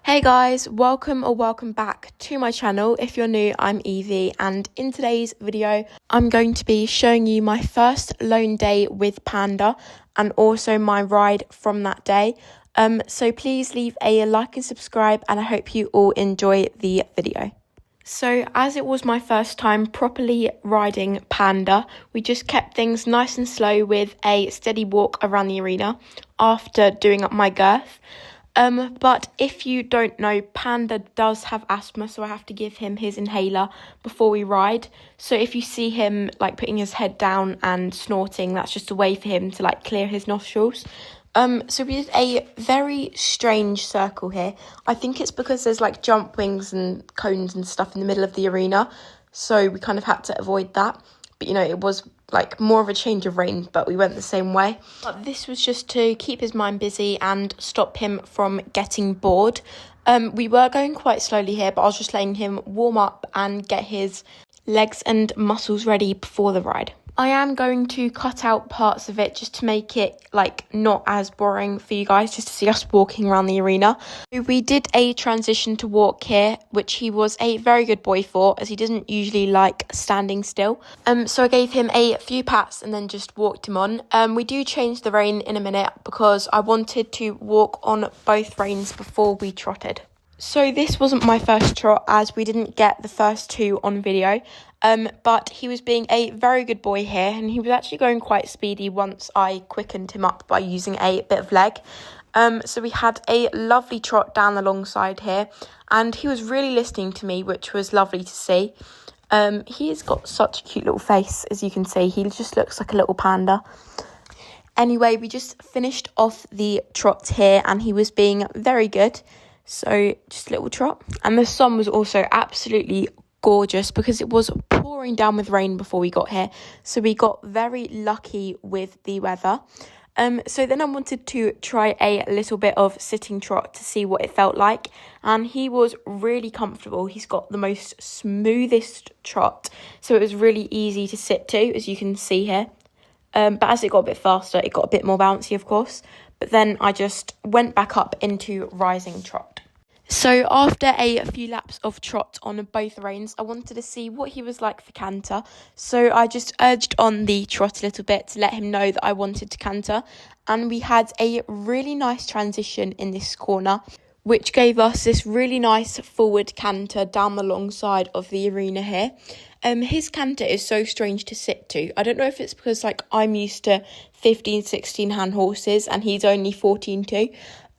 Hey guys, welcome back to my channel. If you're new, I'm Evie, and in today's video I'm going to be showing you my first lone day with Panda and also my ride from that day. So please leave a like and subscribe, and I hope you all enjoy the video. So as it was my first time properly riding Panda, we just kept things nice and slow with a steady walk around the arena after doing up my girth. But if you don't know, Panda does have asthma, so I have to give him his inhaler before we ride. So if you see him like putting his head down and snorting, that's just a way for him to like clear his nostrils. So we did a very strange circle here. I think it's because there's like jump wings and cones and stuff in the middle of the arena, so we kind of had to avoid that. But you know, it was like more of a change of rein, but we went the same way. But this was just to keep his mind busy and stop him from getting bored. We were going quite slowly here, but I was just letting him warm up and get his legs and muscles ready before the ride. I am going to cut out parts of it just to make it like not as boring for you guys, just to see us walking around the arena. So we did a transition to walk here, which he was a very good boy for, as he doesn't usually like standing still. So I gave him a few pats and then just walked him on. We do change the rein in a minute because I wanted to walk on both reins before we trotted. So this wasn't my first trot, as we didn't get the first two on video, but he was being a very good boy here, and he was actually going quite speedy once I quickened him up by using a bit of leg. So we had a lovely trot down the long side here, and he was really listening to me, which was lovely to see. He's got such a cute little face, as you can see. He just looks like a little panda. Anyway, we just finished off the trot here, and he was being very good. So just a little trot, and the sun was also absolutely gorgeous because it was pouring down with rain before we got here, so we got very lucky with the weather. So then I wanted to try a little bit of sitting trot to see what it felt like, and he was really comfortable. He's got the most smoothest trot, so it was really easy to sit to, as you can see here. But as it got a bit faster, it got a bit more bouncy, of course. But then I just went back up into rising trot. So after a few laps of trot on both reins, I wanted to see what he was like for canter. So I just urged on the trot a little bit to let him know that I wanted to canter. And we had a really nice transition in this corner, which gave us this really nice forward canter down the long side of the arena here. His canter is so strange to sit to. I don't know if it's because like I'm used to 15, 16 hand horses and he's only 14 too.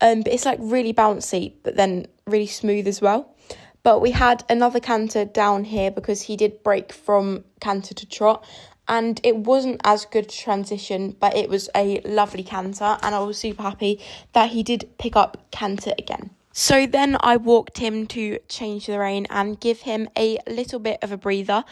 But it's like really bouncy, but then really smooth as well. But we had another canter down here because he did break from canter to trot, and it wasn't as good transition, but it was a lovely canter, and I was super happy that he did pick up canter again. So then I walked him to change the rein and give him a little bit of a breather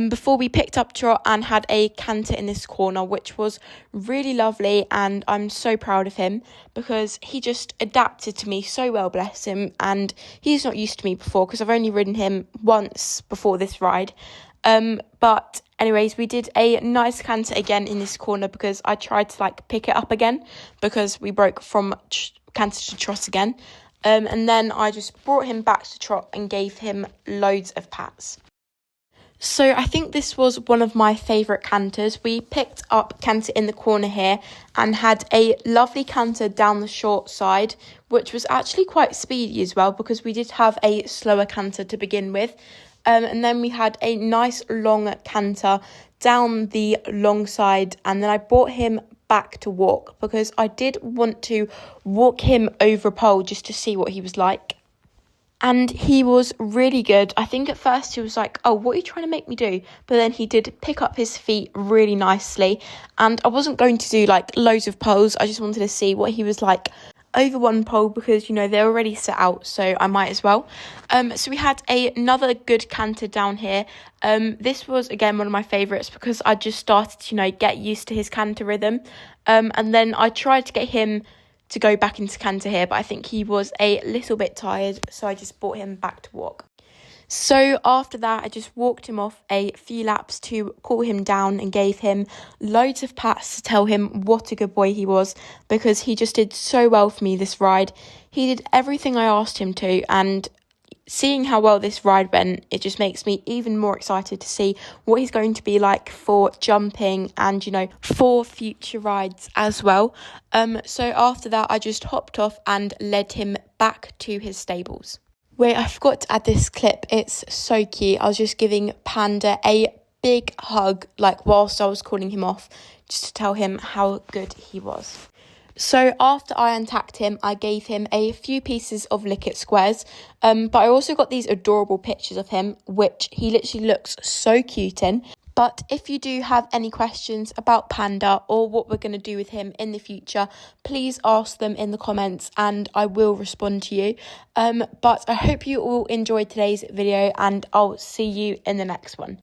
before we picked up trot and had a canter in this corner, which was really lovely, and I'm so proud of him because he just adapted to me so well, bless him, and he's not used to me before because I've only ridden him once before this ride. But anyways, we did a nice canter again in this corner because I tried to like pick it up again because we broke from canter to trot again. And then I just brought him back to trot and gave him loads of pats. So I think this was one of my favourite canters. We picked up canter in the corner here and had a lovely canter down the short side, which was actually quite speedy as well because we did have a slower canter to begin with. And then we had a nice long canter down the long side, and then I brought him back to walk because I did want to walk him over a pole just to see what he was like. And he was really good. I think at first he was like, oh, what are you trying to make me do? But then he did pick up his feet really nicely, and I wasn't going to do like loads of poles. I just wanted to see what he was like over one pole because, you know, they're already set out, so I might as well. So we had another good canter down here. This was, again, one of my favourites because I just started to, you know, get used to his canter rhythm. And then I tried to get him to go back into canter here, but I think he was a little bit tired, so I just brought him back to walk. So after that, I just walked him off a few laps to cool him down and gave him loads of pats to tell him what a good boy he was, because he just did so well for me this ride. He did everything I asked him to, and seeing how well this ride went, it just makes me even more excited to see what he's going to be like for jumping and, for future rides as well. So after that, I just hopped off and led him back to his stables. Wait, I forgot to add this clip. It's so cute. I was just giving Panda a big hug, whilst I was calling him off, just to tell him how good he was. So after I untacked him, I gave him a few pieces of Lick-It Squares, but I also got these adorable pictures of him, which he literally looks so cute in. But if you do have any questions about Panda or what we're going to do with him in the future, please ask them in the comments and I will respond to you. But I hope you all enjoyed today's video and I'll see you in the next one.